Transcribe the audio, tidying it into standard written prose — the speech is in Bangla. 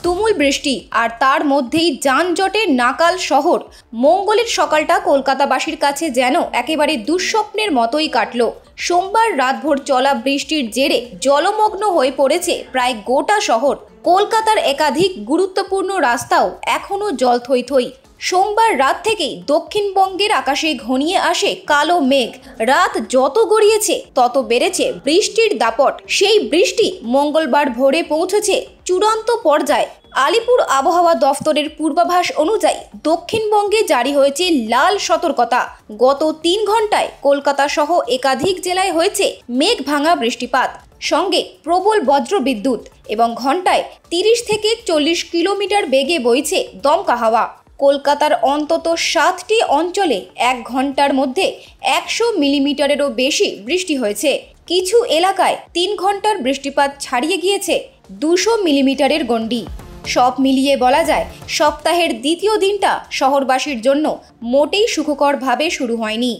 তুমুল বৃষ্টি আর তার মধ্যেই যানজটে নাকাল শহর। মঙ্গলের সকালটা কলকাতাবাসীর কাছে যেন একেবারে দুঃস্বপ্নের মতোই কাটল। সোমবার রাতভর চলা বৃষ্টির জেরে জলমগ্ন হয়ে পড়েছে প্রায় গোটা শহর। কলকাতার একাধিক গুরুত্বপূর্ণ রাস্তাও এখনো জল থই থই। সোমবার রাত থেকেই দক্ষিণবঙ্গের আকাশে ঘনিয়ে আসে কালো মেঘ। রাত যত গড়িয়েছে তত বেড়েছে বৃষ্টির দাপট। সেই বৃষ্টি মঙ্গলবার ভোরে পৌঁছেছে চূড়ান্ত পর্যায়ে। আলিপুর আবহাওয়া দফতরের পূর্বাভাস অনুযায়ী দক্ষিণবঙ্গে জারি হয়েছে লাল সতর্কতা। গত 3 ঘন্টায় কলকাতা সহ একাধিক জেলায় হয়েছে মেঘ ভাঙা বৃষ্টিপাত, সঙ্গে প্রবল বজ্রবিদ্যুৎ এবং ঘন্টায় 30 থেকে 40 কিলোমিটার বেগে বইছে দমকা হাওয়া। কলকাতার অন্তত 7টি অঞ্চলে 1 ঘন্টার মধ্যে 100 মিলিমিটারেরও বেশি বৃষ্টি হয়েছে। কিছু এলাকায় 3 ঘন্টার বৃষ্টিপাত ছাড়িয়ে গিয়েছে 200 মিলিমিটারের গণ্ডি। সব মিলিয়ে বলা যায়, সপ্তাহের দ্বিতীয় দিনটা শহরবাসীর জন্য মোটেই সুখকরভাবে শুরু হয়নি।